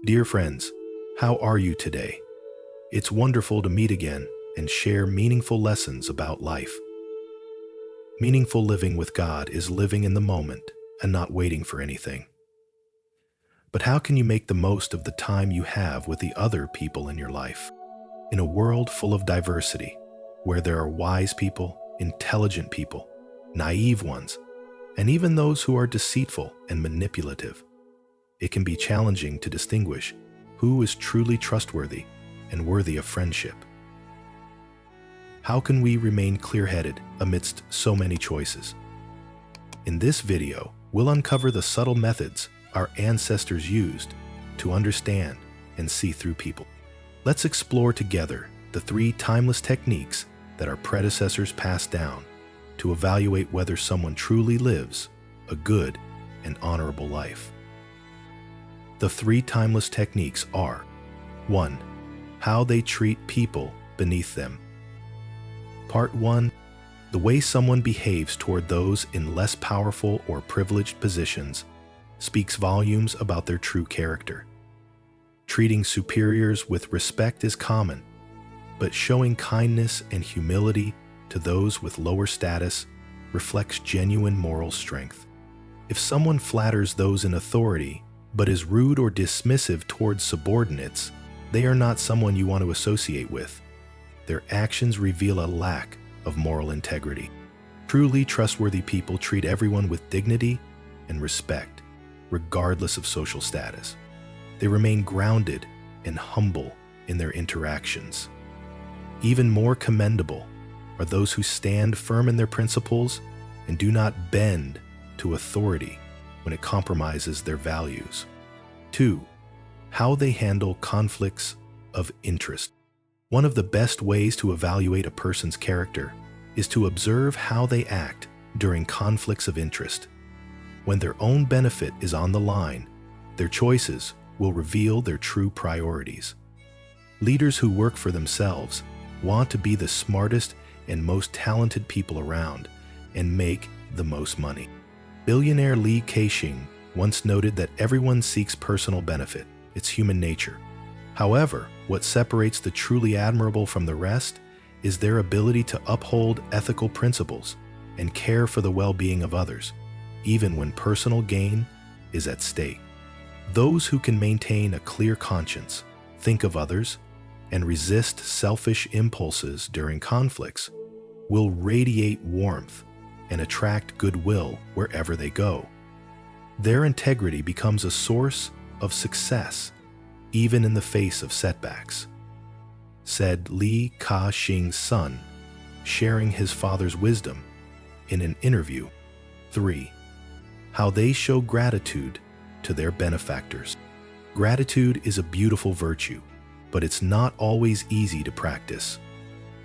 Dear friends, how are you today? It's wonderful to meet again and share meaningful lessons about life. Meaningful living with God is living in the moment and not waiting for anything. But how can you make the most of the time you have with the other people in your life? In a world full of diversity, where there are wise people, intelligent people, naive ones, and even those who are deceitful and manipulative, it can be challenging to distinguish who is truly trustworthy and worthy of friendship. How can we remain clear-headed amidst so many choices? In this video, we'll uncover the subtle methods our ancestors used to understand and see through people. Let's explore together the 3 timeless techniques that our predecessors passed down to evaluate whether someone truly lives a good and honorable life. The 3 timeless techniques are: 1. How they treat people beneath them. Part 1. The way someone behaves toward those in less powerful or privileged positions speaks volumes about their true character. Treating superiors with respect is common, but showing kindness and humility to those with lower status reflects genuine moral strength. If someone flatters those in authority but is rude or dismissive towards subordinates, they are not someone you want to associate with. Their actions reveal a lack of moral integrity. Truly trustworthy people treat everyone with dignity and respect, regardless of social status. They remain grounded and humble in their interactions. Even more commendable are those who stand firm in their principles and do not bend to authority when it compromises their values. 2. How they handle conflicts of interest. One of the best ways to evaluate a person's character is to observe how they act during conflicts of interest. When their own benefit is on the line, their choices will reveal their true priorities. Leaders who work for themselves want to be the smartest and most talented people around and make the most money. Billionaire Li Ka-shing once noted that everyone seeks personal benefit. It's human nature. However, what separates the truly admirable from the rest is their ability to uphold ethical principles and care for the well-being of others, even when personal gain is at stake. Those who can maintain a clear conscience, think of others, and resist selfish impulses during conflicts will radiate warmth and attract goodwill wherever they go. Their integrity becomes a source of success, even in the face of setbacks, said Li Ka-shing's son, sharing his father's wisdom in an interview. 3. How they show gratitude to their benefactors. Gratitude is a beautiful virtue, but it's not always easy to practice.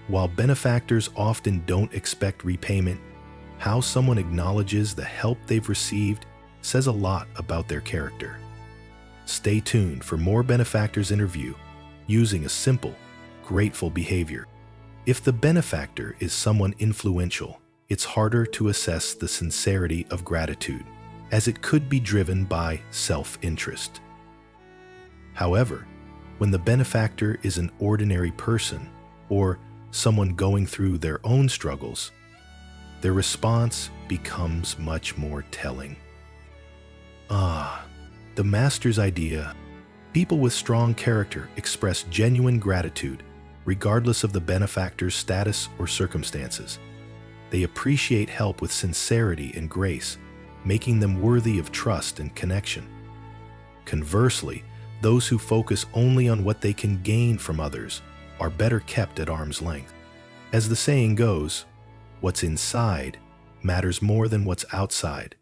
While benefactors often don't expect repayment, how someone acknowledges the help they've received says a lot about their character. Stay tuned for more benefactors interview using a simple, grateful behavior. If the benefactor is someone influential, it's harder to assess the sincerity of gratitude, as it could be driven by self-interest. However, when the benefactor is an ordinary person or someone going through their own struggles, their response becomes much more telling. The master's idea. People with strong character express genuine gratitude, regardless of the benefactor's status or circumstances. They appreciate help with sincerity and grace, making them worthy of trust and connection. Conversely, those who focus only on what they can gain from others are better kept at arm's length. As the saying goes, what's inside matters more than what's outside.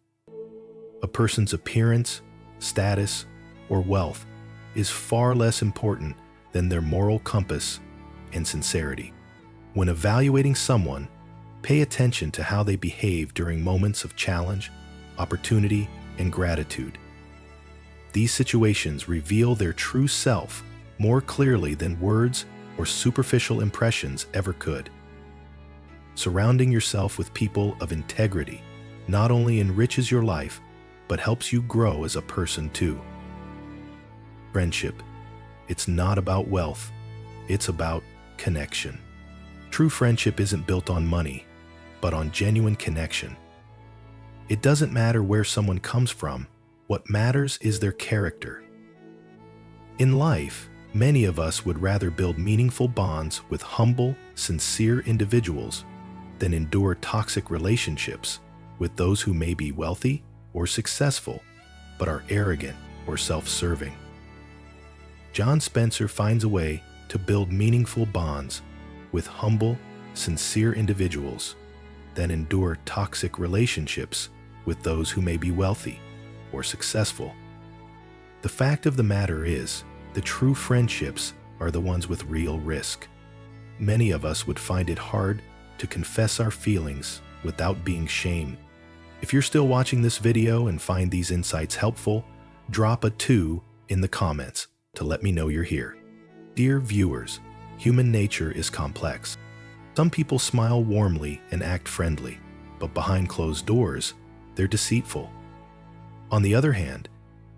A person's appearance, status, or wealth is far less important than their moral compass and sincerity. When evaluating someone, pay attention to how they behave during moments of challenge, opportunity, and gratitude. These situations reveal their true self more clearly than words or superficial impressions ever could. Surrounding yourself with people of integrity not only enriches your life, but helps you grow as a person too. Friendship. It's not about wealth. It's about connection. True friendship isn't built on money, but on genuine connection. It doesn't matter where someone comes from. What matters is their character. In life, many of us would rather build meaningful bonds with humble, sincere individuals than endure toxic relationships with those who may be wealthy or successful, but are arrogant or self-serving. John Spencer finds a way to build meaningful bonds with humble, sincere individuals than endure toxic relationships with those who may be wealthy or successful. The fact of the matter is, the true friendships are the ones with real risk. Many of us would find it hard to confess our feelings without being shamed. If you're still watching this video and find these insights helpful, drop a 2 in the comments to let me know you're here. Dear viewers, human nature is complex. Some people smile warmly and act friendly, but behind closed doors, they're deceitful. On the other hand,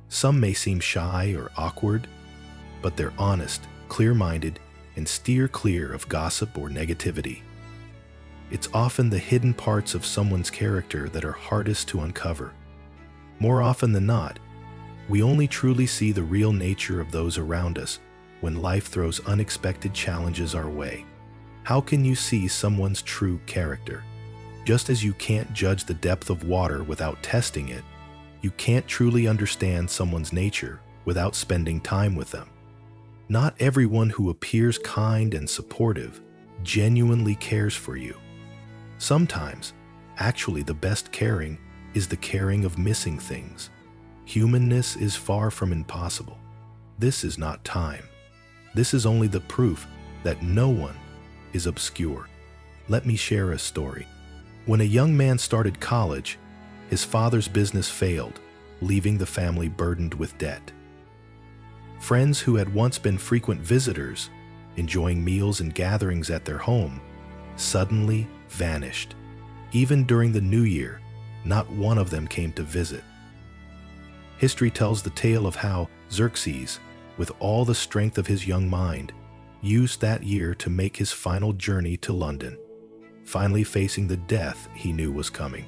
some may seem shy or awkward, but they're honest, clear-minded, and steer clear of gossip or negativity. It's often the hidden parts of someone's character that are hardest to uncover. More often than not, we only truly see the real nature of those around us when life throws unexpected challenges our way. How can you see someone's true character? Just as you can't judge the depth of water without testing it, you can't truly understand someone's nature without spending time with them. Not everyone who appears kind and supportive genuinely cares for you. Sometimes, actually the best caring is the caring of missing things. Humanness is far from impossible. This is not time. This is only the proof that no one is obscure. Let me share a story. When a young man started college, his father's business failed, leaving the family burdened with debt. Friends who had once been frequent visitors, enjoying meals and gatherings at their home, suddenly vanished. Even during the new year, not one of them came to visit. History tells the tale of how Xerxes, with all the strength of his young mind, used that year to make his final journey to London, finally facing the death he knew was coming.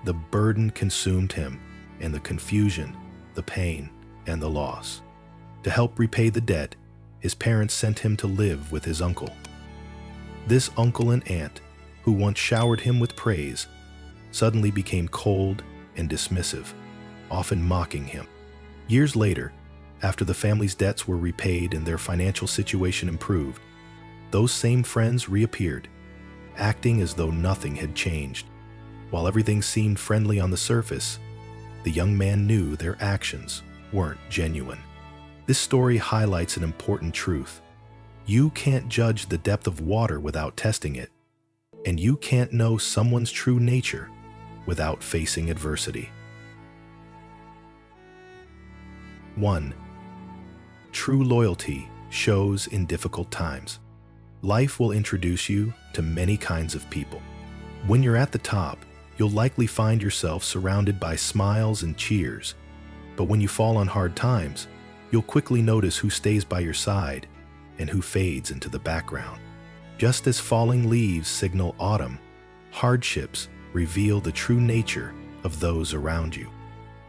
The burden consumed him, and the confusion, the pain, and the loss. To help repay the debt, his parents sent him to live with his uncle. This uncle and aunt, who once showered him with praise, suddenly became cold and dismissive, often mocking him. Years later, after the family's debts were repaid and their financial situation improved, those same friends reappeared, acting as though nothing had changed. While everything seemed friendly on the surface, the young man knew their actions weren't genuine. This story highlights an important truth. You can't judge the depth of water without testing it, and you can't know someone's true nature without facing adversity. 1. True loyalty shows in difficult times. Life will introduce you to many kinds of people. When you're at the top, you'll likely find yourself surrounded by smiles and cheers. But when you fall on hard times, you'll quickly notice who stays by your side and who fades into the background. Just as falling leaves signal autumn, hardships reveal the true nature of those around you.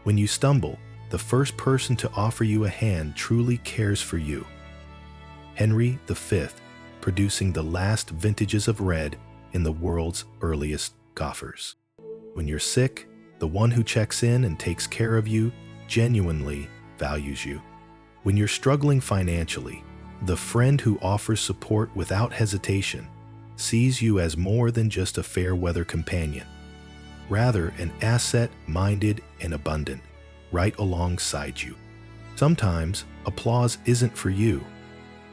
When you stumble, the first person to offer you a hand truly cares for you. Henry V, producing the last vintages of red in the world's earliest coffers. When you're sick, the one who checks in and takes care of you genuinely values you. When you're struggling financially, the friend who offers support without hesitation sees you as more than just a fair-weather companion, rather an asset minded and abundant, right alongside you. Sometimes applause isn't for you.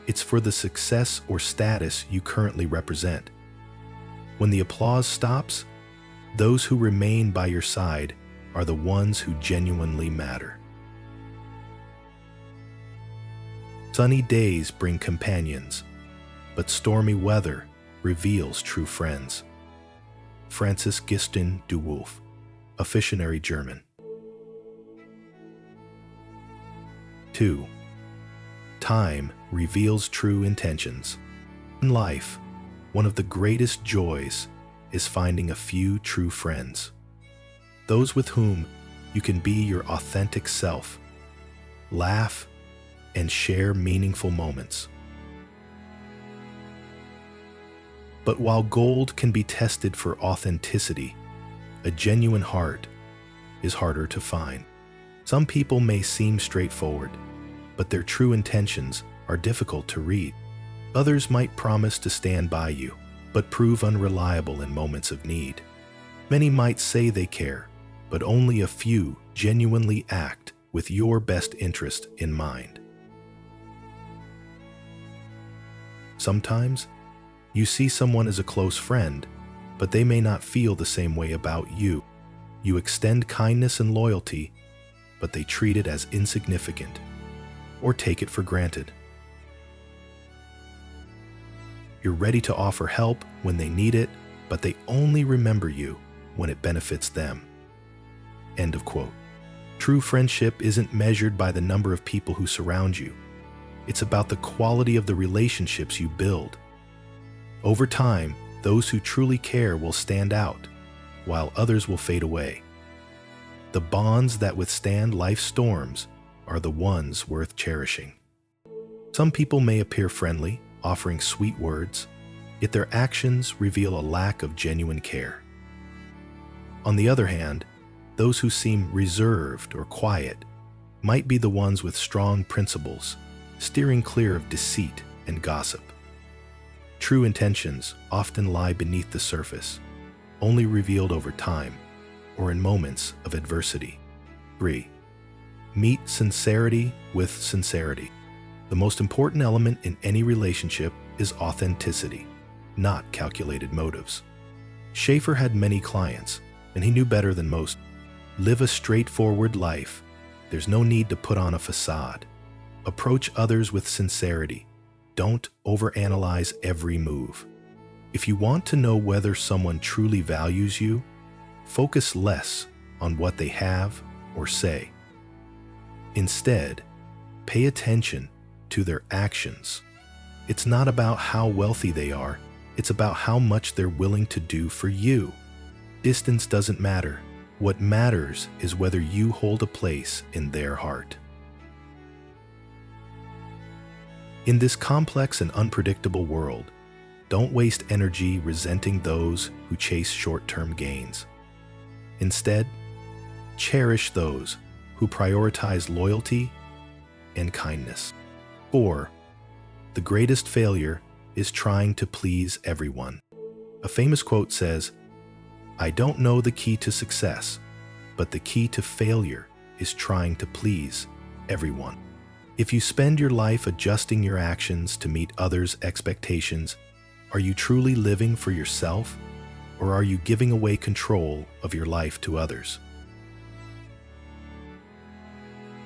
It's for the success or status you currently represent. When the applause stops, those who remain by your side are the ones who genuinely matter. Sunny days bring companions, but stormy weather reveals true friends. Francis Giston de Wolf, a visionary German. 2. Time reveals true intentions. In life, one of the greatest joys is finding a few true friends. Those with whom you can be your authentic self, laugh, and share meaningful moments. But while gold can be tested for authenticity, a genuine heart is harder to find. Some people may seem straightforward, but their true intentions are difficult to read. Others might promise to stand by you, but prove unreliable in moments of need. Many might say they care, but only a few genuinely act with your best interest in mind. Sometimes, you see someone as a close friend, but they may not feel the same way about you. You extend kindness and loyalty, but they treat it as insignificant or take it for granted. You're ready to offer help when they need it, but they only remember you when it benefits them. End of quote. True friendship isn't measured by the number of people who surround you. It's about the quality of the relationships you build. Over time, those who truly care will stand out, while others will fade away. The bonds that withstand life's storms are the ones worth cherishing. Some people may appear friendly, offering sweet words, yet their actions reveal a lack of genuine care. On the other hand, those who seem reserved or quiet might be the ones with strong principles, steering clear of deceit and gossip. True intentions often lie beneath the surface, only revealed over time or in moments of adversity. 3. Meet sincerity with sincerity. The most important element in any relationship is authenticity, not calculated motives. Schaefer had many clients, and he knew better than most. Live a straightforward life. There's no need to put on a facade. Approach others with sincerity. Don't overanalyze every move. If you want to know whether someone truly values you, focus less on what they have or say. Instead, pay attention to their actions. It's not about how wealthy they are, it's about how much they're willing to do for you. Distance doesn't matter. What matters is whether you hold a place in their heart. In this complex and unpredictable world, don't waste energy resenting those who chase short-term gains. Instead, cherish those who prioritize loyalty and kindness. 4. The greatest failure is trying to please everyone. A famous quote says, "I don't know the key to success, but the key to failure is trying to please everyone." If you spend your life adjusting your actions to meet others' expectations, are you truly living for yourself, or are you giving away control of your life to others?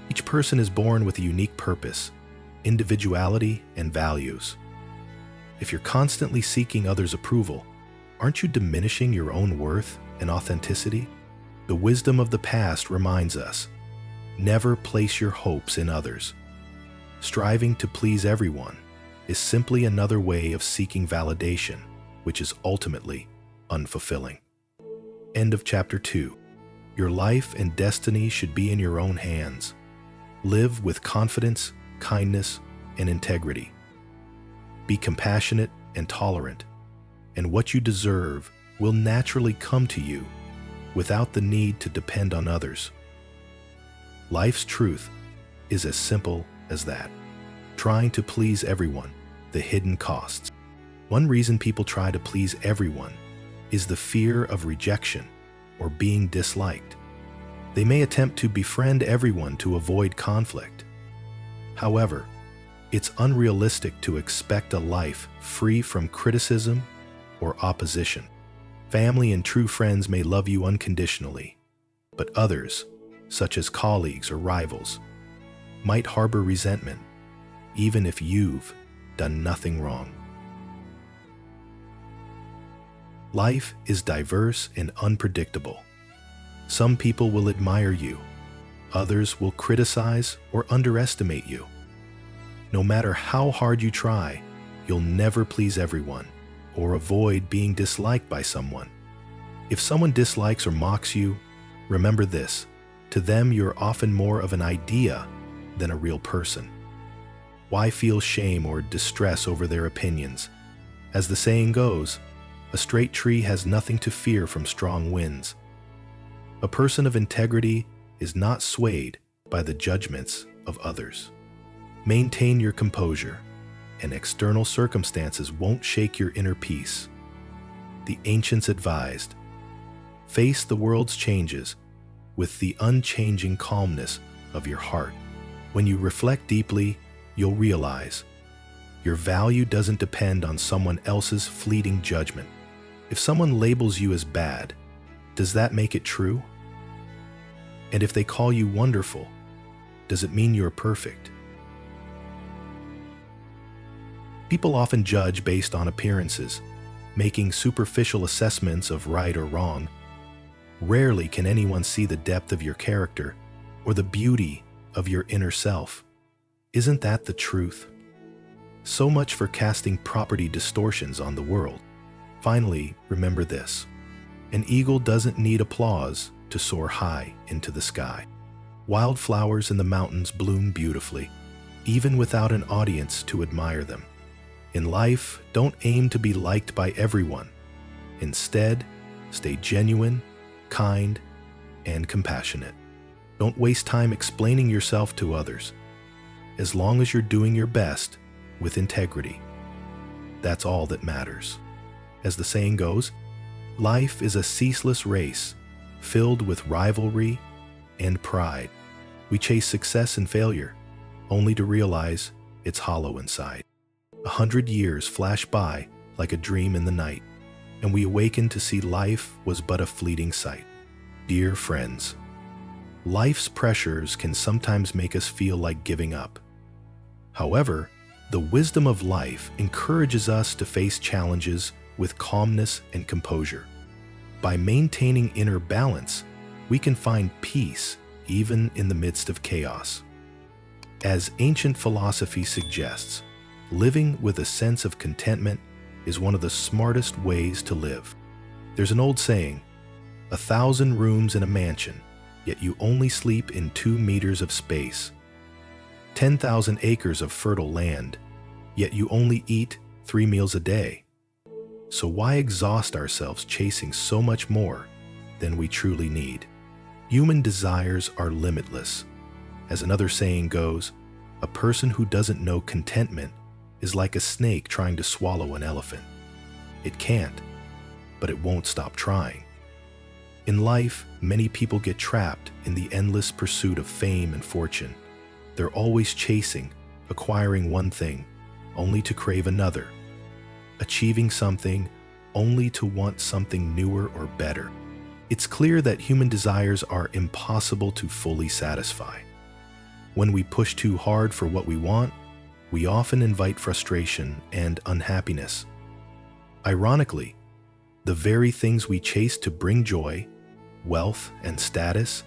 Each person is born with a unique purpose, individuality, and values. If you're constantly seeking others' approval, aren't you diminishing your own worth and authenticity? The wisdom of the past reminds us, never place your hopes in others. Striving to please everyone is simply another way of seeking validation, which is ultimately unfulfilling. End of chapter 2. Your life and destiny should be in your own hands. Live with confidence, kindness, and integrity. Be compassionate and tolerant, and what you deserve will naturally come to you without the need to depend on others. Life's truth is as simple as that. Trying to please everyone, the hidden costs. One reason people try to please everyone is the fear of rejection or being disliked. They may attempt to befriend everyone to avoid conflict. However, it's unrealistic to expect a life free from criticism or opposition. Family and true friends may love you unconditionally, but others, such as colleagues or rivals, might harbor resentment, even if you've done nothing wrong. Life is diverse and unpredictable. Some people will admire you, Others will criticize or underestimate you. No matter how hard you try, you'll never please everyone or avoid being disliked by someone. If someone dislikes or mocks you, remember this: to them, you're often more of an idea than a real person. Why feel shame or distress over their opinions? As the saying goes, a straight tree has nothing to fear from strong winds. A person of integrity is not swayed by the judgments of others. Maintain your composure, and external circumstances won't shake your inner peace. The ancients advised, face the world's changes with the unchanging calmness of your heart. When you reflect deeply, you'll realize your value doesn't depend on someone else's fleeting judgment. If someone labels you as bad, does that make it true? And if they call you wonderful, does it mean you're perfect? People often judge based on appearances, making superficial assessments of right or wrong. Rarely can anyone see the depth of your character or the beauty of your inner self. Isn't that the truth? So much for casting property distortions on the world. Finally, remember this: an eagle doesn't need applause to soar high into the sky. Wildflowers in the mountains bloom beautifully, even without an audience to admire them. In life, don't aim to be liked by everyone. Instead, stay genuine, kind, and compassionate. Don't waste time explaining yourself to others. As long as you're doing your best with integrity, that's all that matters. As the saying goes, life is a ceaseless race filled with rivalry and pride. We chase success and failure, only to realize it's hollow inside. 100 years flash by like a dream in the night, and we awaken to see life was but a fleeting sight. Dear friends, life's pressures can sometimes make us feel like giving up. However, the wisdom of life encourages us to face challenges with calmness and composure. By maintaining inner balance, we can find peace even in the midst of chaos. As ancient philosophy suggests, living with a sense of contentment is one of the smartest ways to live. There's an old saying, 1,000 rooms in a mansion, yet you only sleep in 2 meters of space. 10,000 acres of fertile land, yet you only eat 3 meals a day. So why exhaust ourselves chasing so much more than we truly need? Human desires are limitless. As another saying goes, a person who doesn't know contentment is like a snake trying to swallow an elephant. It can't, but it won't stop trying. In life, many people get trapped in the endless pursuit of fame and fortune. They're always chasing, acquiring one thing, only to crave another. Achieving something, only to want something newer or better. It's clear that human desires are impossible to fully satisfy. When we push too hard for what we want, we often invite frustration and unhappiness. Ironically, the very things we chase to bring joy, wealth, and status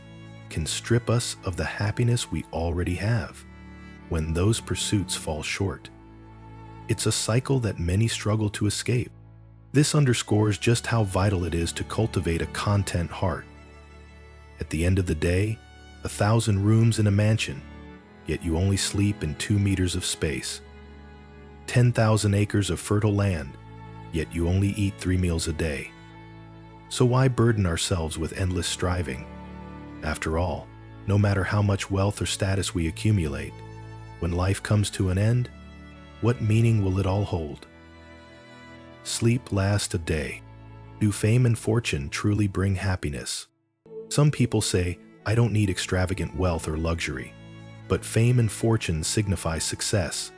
can strip us of the happiness we already have when those pursuits fall short. It's a cycle that many struggle to escape. This underscores just how vital it is to cultivate a content heart. At the end of the day, 1,000 rooms in a mansion, yet you only sleep in 2 meters of space. 10,000 acres of fertile land, yet you only eat 3 meals a day. So why burden ourselves with endless striving? After all, no matter how much wealth or status we accumulate, when life comes to an end, what meaning will it all hold? Sleep lasts a day. Do fame and fortune truly bring happiness? Some people say, I don't need extravagant wealth or luxury, but fame and fortune signify success.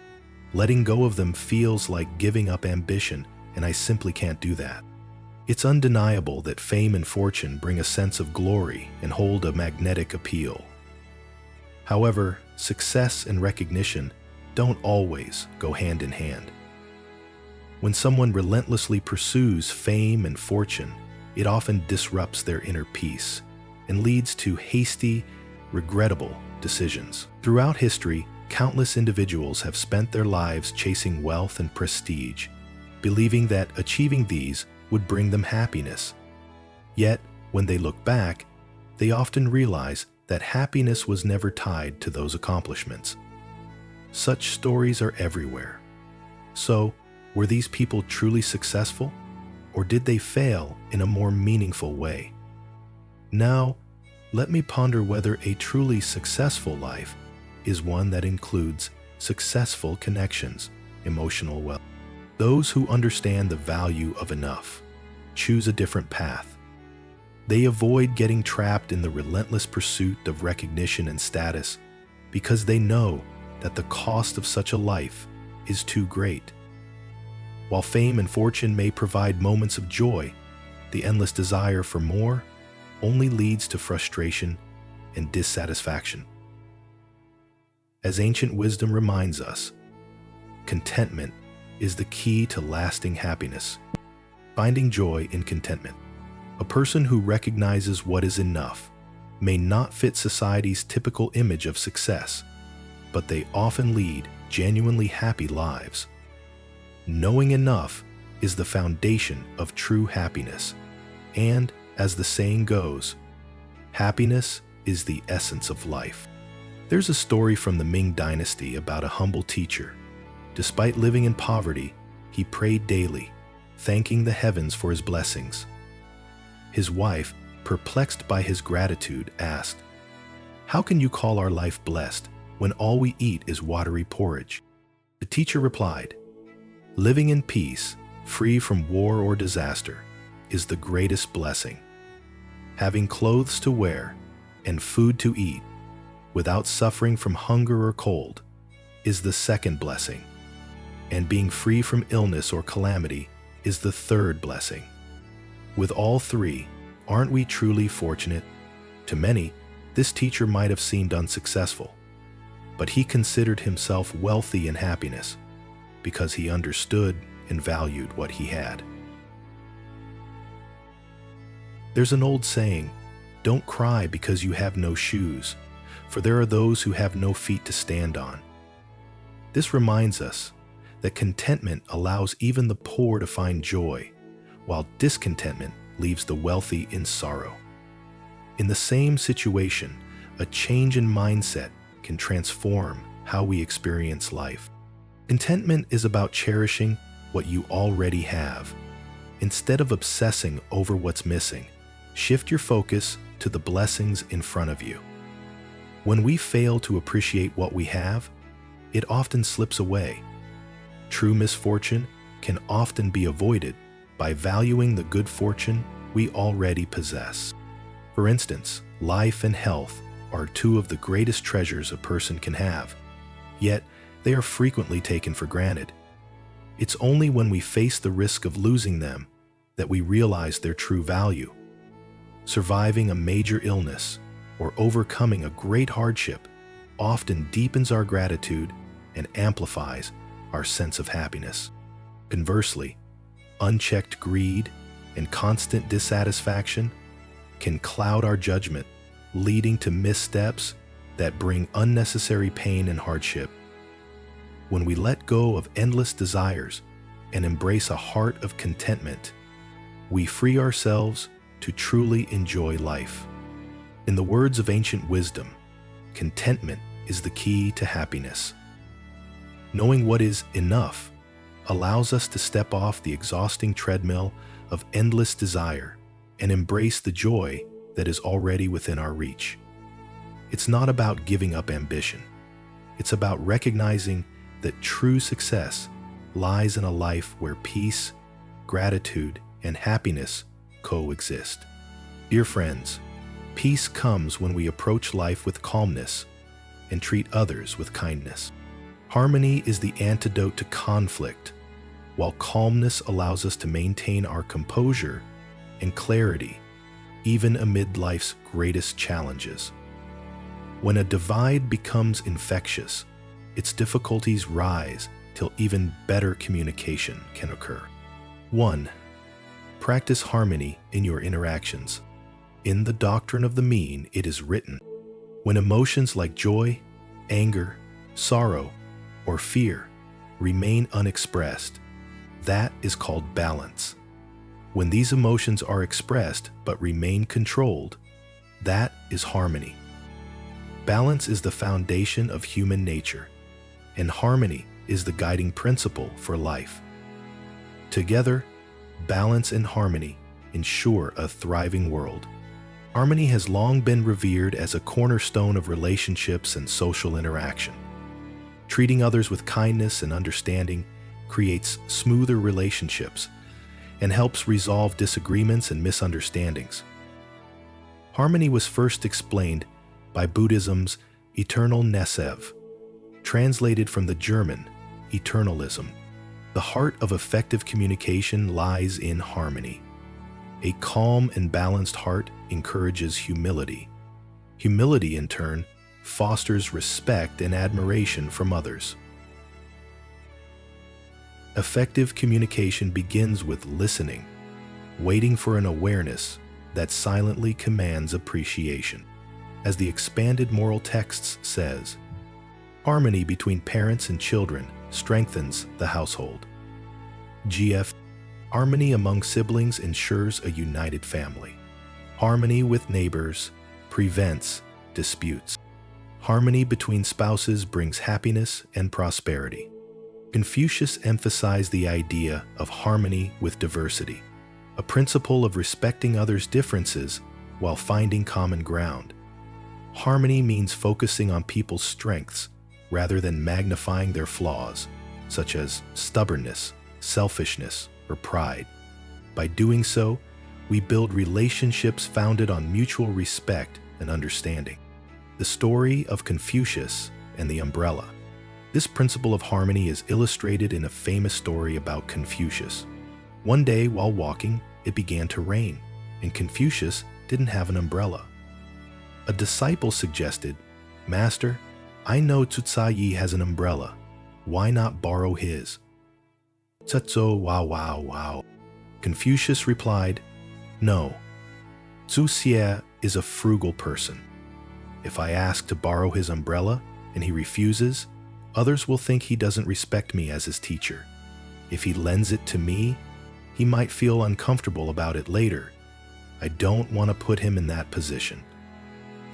Letting go of them feels like giving up ambition, and I simply can't do that. It's undeniable that fame and fortune bring a sense of glory and hold a magnetic appeal. However, success and recognition don't always go hand in hand. When someone relentlessly pursues fame and fortune, it often disrupts their inner peace and leads to hasty regrettable decisions. Throughout history, countless individuals have spent their lives chasing wealth and prestige, believing that achieving these would bring them happiness. Yet, when they look back, they often realize that happiness was never tied to those accomplishments. Such stories are everywhere. So, were these people truly successful, or did they fail in a more meaningful way? Now, let me ponder whether a truly successful life is one that includes successful connections, emotional wealth. Those who understand the value of enough choose a different path. They avoid getting trapped in the relentless pursuit of recognition and status because they know that the cost of such a life is too great. While fame and fortune may provide moments of joy, the endless desire for more only leads to frustration and dissatisfaction. As ancient wisdom reminds us, contentment is the key to lasting happiness. Finding joy in contentment. A person who recognizes what is enough may not fit society's typical image of success, but they often lead genuinely happy lives. Knowing enough is the foundation of true happiness, and, as the saying goes, happiness is the essence of life. There's a story from the Ming Dynasty about a humble teacher. Despite living in poverty, he prayed daily, thanking the heavens for his blessings. His wife, perplexed by his gratitude, asked, "How can you call our life blessed when all we eat is watery porridge?" The teacher replied, "Living in peace, free from war or disaster, is the greatest blessing. Having clothes to wear and food to eat, without suffering from hunger or cold, is the second blessing. And being free from illness or calamity is the third blessing. With all three, aren't we truly fortunate?" To many, this teacher might have seemed unsuccessful, but he considered himself wealthy in happiness because he understood and valued what he had. There's an old saying, "Don't cry because you have no shoes, for there are those who have no feet to stand on." This reminds us that contentment allows even the poor to find joy, while discontentment leaves the wealthy in sorrow. In the same situation, a change in mindset can transform how we experience life. Contentment is about cherishing what you already have. Instead of obsessing over what's missing, shift your focus to the blessings in front of you. When we fail to appreciate what we have, it often slips away. True misfortune can often be avoided by valuing the good fortune we already possess. For instance, life and health are two of the greatest treasures a person can have, yet they are frequently taken for granted. It's only when we face the risk of losing them that we realize their true value. Surviving a major illness or overcoming a great hardship often deepens our gratitude and amplifies our sense of happiness. Conversely, unchecked greed and constant dissatisfaction can cloud our judgment, leading to missteps that bring unnecessary pain and hardship. When we let go of endless desires and embrace a heart of contentment, we free ourselves to truly enjoy life. In the words of ancient wisdom, contentment is the key to happiness. Knowing what is enough allows us to step off the exhausting treadmill of endless desire and embrace the joy that is already within our reach. It's not about giving up ambition. It's about recognizing that true success lies in a life where peace, gratitude, and happiness coexist. Dear friends, peace comes when we approach life with calmness and treat others with kindness. Harmony is the antidote to conflict, while calmness allows us to maintain our composure and clarity even amid life's greatest challenges. When a divide becomes infectious, its difficulties rise till even better communication can occur. 1. Practice harmony in your interactions. In the Doctrine of the Mean, it is written, When emotions like joy, anger, sorrow, or fear remain unexpressed, that is called balance. When these emotions are expressed but remain controlled, that is harmony. Balance is the foundation of human nature, and harmony is the guiding principle for life. Together, balance and harmony ensure a thriving world. Harmony has long been revered as a cornerstone of relationships and social interaction. Treating others with kindness and understanding creates smoother relationships and helps resolve disagreements and misunderstandings. Harmony was first explained by Buddhism's eternal Nesev, translated from the German eternalism. The heart of effective communication lies in harmony. A calm and balanced heart encourages humility. Humility, in turn, fosters respect and admiration from others. Effective communication begins with listening, waiting for an awareness that silently commands appreciation. As the expanded moral texts says, harmony between parents and children strengthens the household. GF. Harmony among siblings ensures a united family. Harmony with neighbors prevents disputes. Harmony between spouses brings happiness and prosperity. Confucius emphasized the idea of harmony with diversity, a principle of respecting others' differences while finding common ground. Harmony means focusing on people's strengths rather than magnifying their flaws, such as stubbornness, selfishness, or pride. By doing so, we build relationships founded on mutual respect and understanding. The story of Confucius and the umbrella. This principle of harmony is illustrated in a famous story about Confucius. One day, while walking, it began to rain, and Confucius didn't have an umbrella. A disciple suggested, "Master, I know Tsutsai has an umbrella. Why not borrow his?" Tsutso wow. Confucius replied, "No, Tsusie is a frugal person. If I ask to borrow his umbrella and he refuses, others will think he doesn't respect me as his teacher. If he lends it to me, he might feel uncomfortable about it later. I don't want to put him in that position."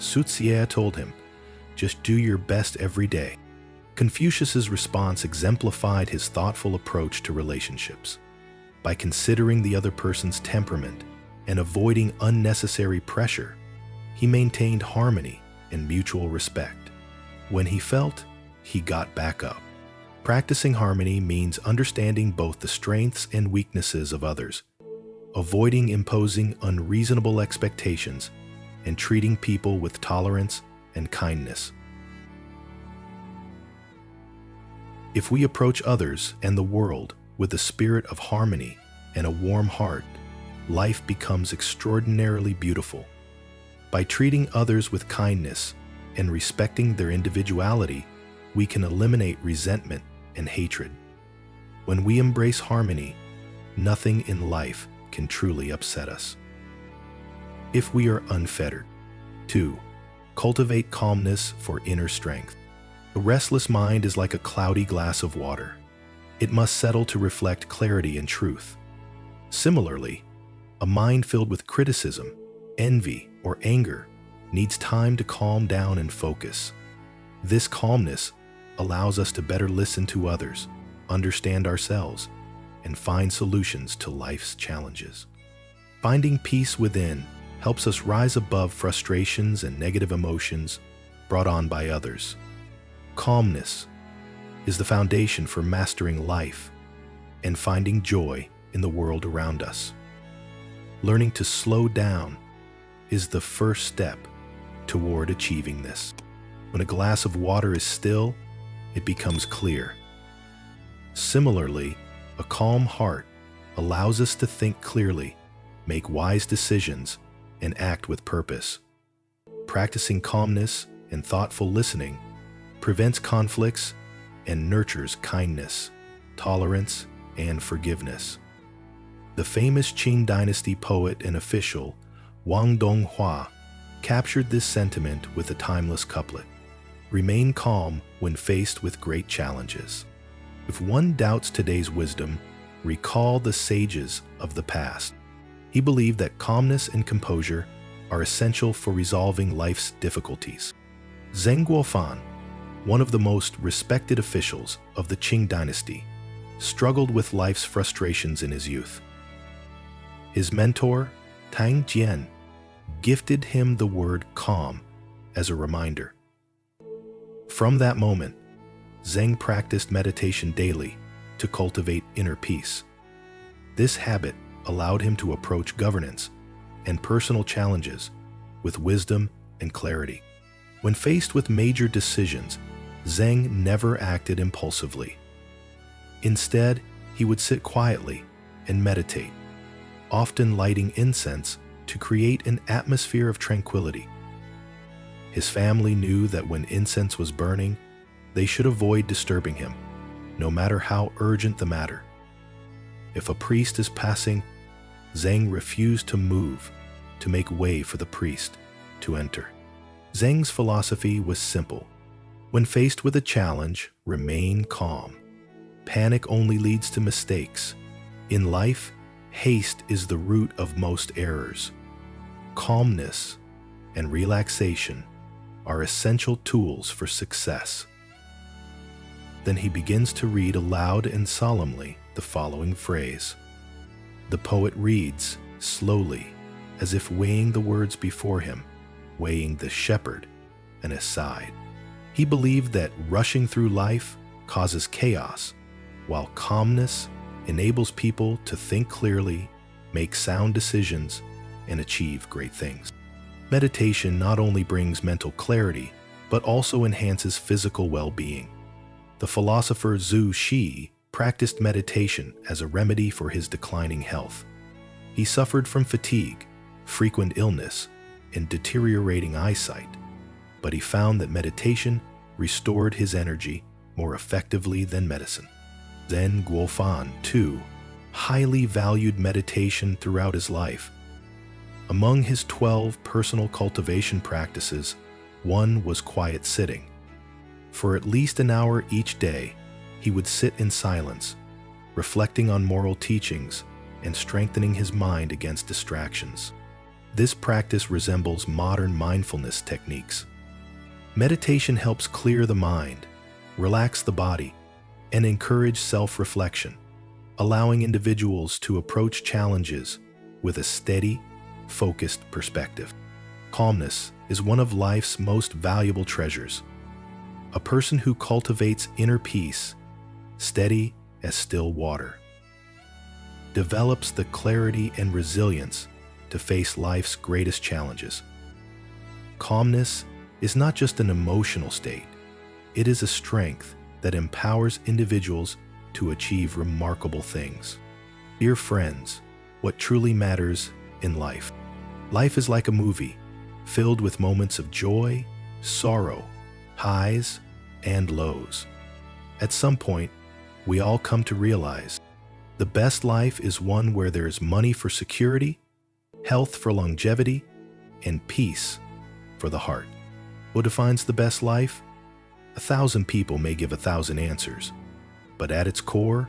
Tsusie told him, "Just do your best every day." Confucius's response exemplified his thoughtful approach to relationships. By considering the other person's temperament and avoiding unnecessary pressure, he maintained harmony and mutual respect. When he felt, he got back up. Practicing harmony means understanding both the strengths and weaknesses of others, avoiding imposing unreasonable expectations, and treating people with tolerance and kindness. If we approach others and the world with a spirit of harmony and a warm heart, life becomes extraordinarily beautiful. By treating others with kindness and respecting their individuality, we can eliminate resentment and hatred. When we embrace harmony, nothing in life can truly upset us. If we are unfettered. 2. Cultivate calmness for inner strength. A restless mind is like a cloudy glass of water. It must settle to reflect clarity and truth. Similarly, a mind filled with criticism, envy, or anger needs time to calm down and focus. This calmness allows us to better listen to others, understand ourselves, and find solutions to life's challenges. Finding peace within helps us rise above frustrations and negative emotions brought on by others. Calmness is the foundation for mastering life and finding joy in the world around us. Learning to slow down is the first step toward achieving this. When a glass of water is still, it becomes clear. Similarly, a calm heart allows us to think clearly, make wise decisions, and act with purpose. Practicing calmness and thoughtful listening prevents conflicts and nurtures kindness, tolerance, and forgiveness. The famous Qing dynasty poet and official Wang Donghua captured this sentiment with a timeless couplet: "Remain calm when faced with great challenges. If one doubts today's wisdom, recall the sages of the past." He believed that calmness and composure are essential for resolving life's difficulties. Zheng Guofan, one of the most respected officials of the Qing dynasty, struggled with life's frustrations in his youth. His mentor, Tang Jian, gifted him the word calm as a reminder. From that moment, Zheng practiced meditation daily to cultivate inner peace. This habit allowed him to approach governance and personal challenges with wisdom and clarity. When faced with major decisions, Zheng never acted impulsively. Instead, he would sit quietly and meditate, often lighting incense to create an atmosphere of tranquility. His family knew that when incense was burning, they should avoid disturbing him, no matter how urgent the matter. If a priest is passing, Zheng refused to move to make way for the priest to enter. Zheng's philosophy was simple. When faced with a challenge, remain calm. Panic only leads to mistakes. In life, haste is the root of most errors. Calmness and relaxation are essential tools for success. Then he begins to read aloud and solemnly the following phrase. The poet reads slowly, as if weighing the words before him, weighing the shepherd and aside. He believed that rushing through life causes chaos, while calmness enables people to think clearly, make sound decisions, and achieve great things. Meditation not only brings mental clarity, but also enhances physical well-being. The philosopher Zhu Xi practiced meditation as a remedy for his declining health. He suffered from fatigue, frequent illness, and deteriorating eyesight, but he found that meditation restored his energy more effectively than medicine. Zheng Guofan, too, highly valued meditation throughout his life. Among his 12 personal cultivation practices, one was quiet sitting. For at least an hour each day, he would sit in silence, reflecting on moral teachings and strengthening his mind against distractions. This practice resembles modern mindfulness techniques. Meditation helps clear the mind, relax the body, and encourage self-reflection, allowing individuals to approach challenges with a steady, focused perspective. Calmness is one of life's most valuable treasures. A person who cultivates inner peace, steady as still water, develops the clarity and resilience to face life's greatest challenges. Calmness is not just an emotional state, it is a strength that empowers individuals to achieve remarkable things. Dear friends, what truly matters in life? Life is like a movie, filled with moments of joy, sorrow, highs, and lows. At some point, we all come to realize the best life is one where there is money for security, health for longevity, and peace for the heart. What defines the best life? 1,000 people may give 1,000 answers, but at its core,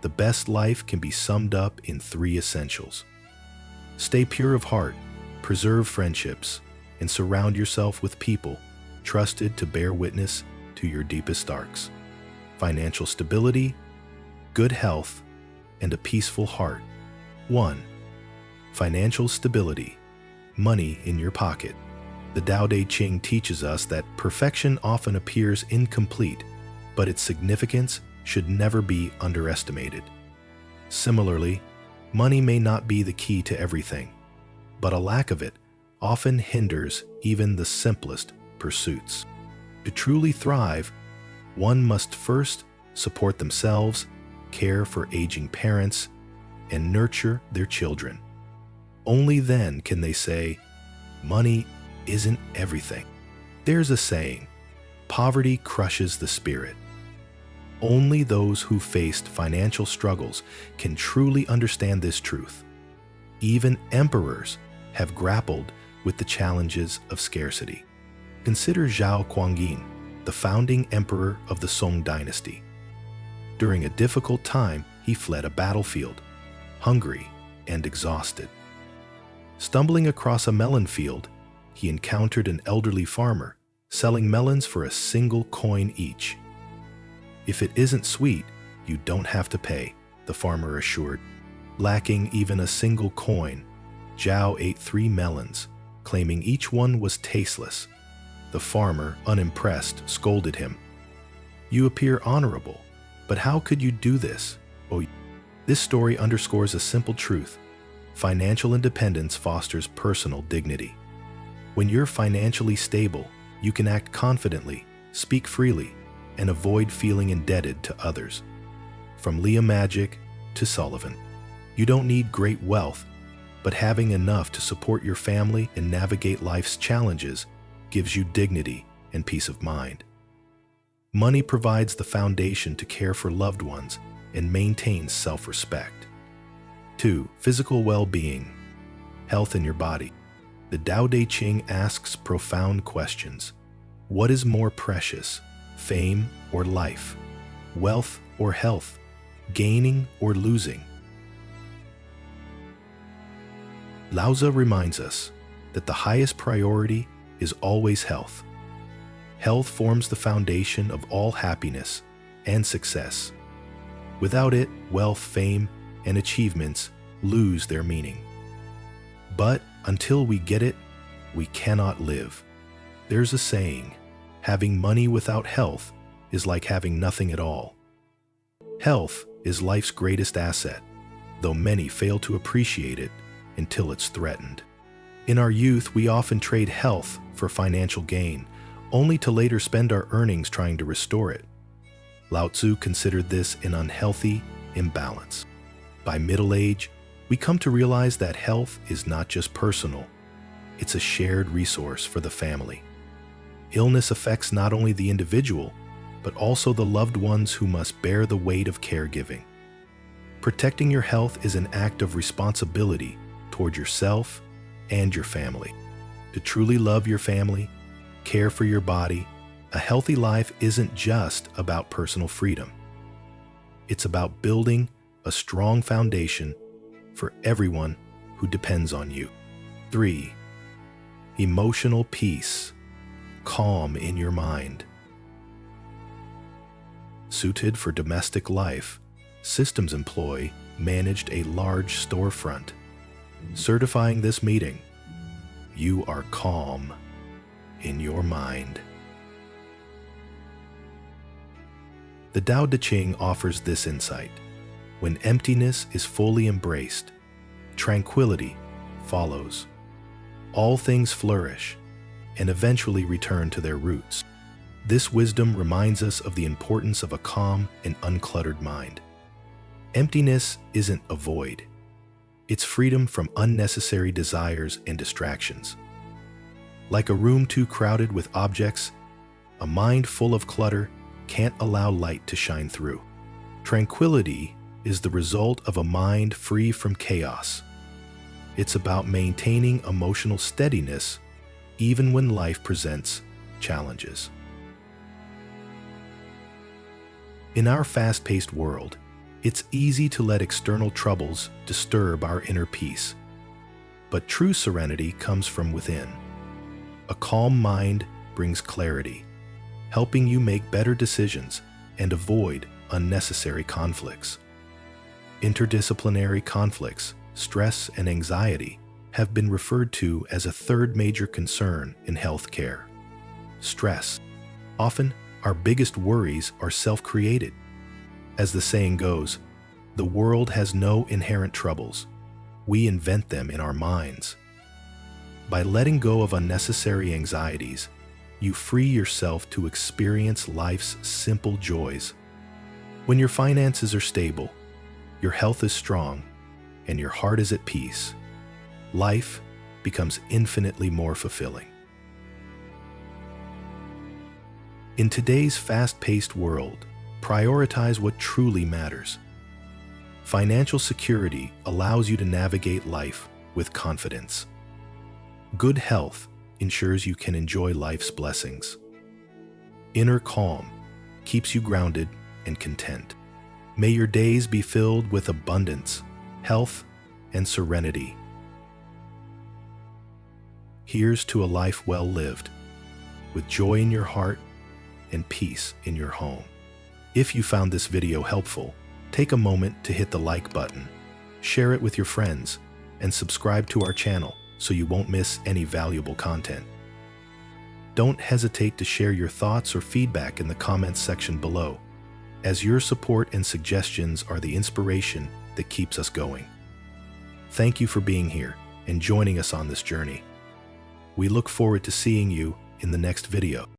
the best life can be summed up in 3 essentials. Stay pure of heart, preserve friendships, and surround yourself with people trusted to bear witness to your deepest arcs. Financial stability, good health, and a peaceful heart. 1. Financial stability, money in your pocket. The Tao Te Ching teaches us that perfection often appears incomplete, but its significance should never be underestimated. Similarly, money may not be the key to everything, but a lack of it often hinders even the simplest pursuits. To truly thrive, one must first support themselves, care for aging parents, and nurture their children. Only then can they say, money isn't everything. There's a saying, poverty crushes the spirit. Only those who faced financial struggles can truly understand this truth. Even emperors have grappled with the challenges of scarcity. Consider Zhao Guangyin, the founding emperor of the Song dynasty. During a difficult time, he fled a battlefield, hungry and exhausted. Stumbling across a melon field, he encountered an elderly farmer selling melons for a single coin each. "If it isn't sweet, you don't have to pay," the farmer assured. Lacking even a single coin, Zhao ate 3 melons, claiming each one was tasteless. The farmer, unimpressed, scolded him. "You appear honorable, but how could you do this?" Oh, this story underscores a simple truth. Financial independence fosters personal dignity. When you're financially stable, you can act confidently, speak freely, and avoid feeling indebted to others. From Leah Magic to Sullivan, you don't need great wealth, but having enough to support your family and navigate life's challenges gives you dignity and peace of mind. Money provides the foundation to care for loved ones and maintain self-respect. 2. Physical well-being. Health in your body. The Tao Te Ching asks profound questions. What is more precious, fame or life? Wealth or health? Gaining or losing? Lao Tzu reminds us that the highest priority is always health. Health forms the foundation of all happiness and success. Without it, wealth, fame, and achievements lose their meaning. But until we get it, we cannot live. There's a saying, having money without health is like having nothing at all. Health is life's greatest asset, though many fail to appreciate it until it's threatened. In our youth, we often trade health for financial gain, only to later spend our earnings trying to restore it. Lao Tzu considered this an unhealthy imbalance. By middle age, we come to realize that health is not just personal, it's a shared resource for the family. Illness affects not only the individual, but also the loved ones who must bear the weight of caregiving. Protecting your health is an act of responsibility toward yourself and your family. To truly love your family, care for your body, a healthy life isn't just about personal freedom. It's about building a strong foundation for everyone who depends on you. 3. Emotional peace. Calm in your mind. Suited for domestic life, systems employee managed a large storefront. Certifying this meeting, you are calm in your mind. The Tao Te Ching offers this insight. When emptiness is fully embraced, tranquility follows. All things flourish and eventually return to their roots. This wisdom reminds us of the importance of a calm and uncluttered mind. Emptiness isn't a void. It's freedom from unnecessary desires and distractions. Like a room too crowded with objects, a mind full of clutter can't allow light to shine through. Tranquility is the result of a mind free from chaos. It's about maintaining emotional steadiness even when life presents challenges. In our fast-paced world, it's easy to let external troubles disturb our inner peace. But true serenity comes from within. A calm mind brings clarity, helping you make better decisions and avoid unnecessary conflicts. Interdisciplinary conflicts, stress, and anxiety have been referred to as a third major concern in healthcare. Stress. Often, our biggest worries are self-created. As the saying goes, the world has no inherent troubles. We invent them in our minds. By letting go of unnecessary anxieties, you free yourself to experience life's simple joys. When your finances are stable, your health is strong, and your heart is at peace, life becomes infinitely more fulfilling. In today's fast-paced world, prioritize what truly matters. Financial security allows you to navigate life with confidence. Good health ensures you can enjoy life's blessings. Inner calm keeps you grounded and content. May your days be filled with abundance, health, and serenity. Here's to a life well lived, with joy in your heart and peace in your home. If you found this video helpful, take a moment to hit the like button, share it with your friends, and subscribe to our channel so you won't miss any valuable content. Don't hesitate to share your thoughts or feedback in the comments section below, as your support and suggestions are the inspiration that keeps us going. Thank you for being here and joining us on this journey. We look forward to seeing you in the next video.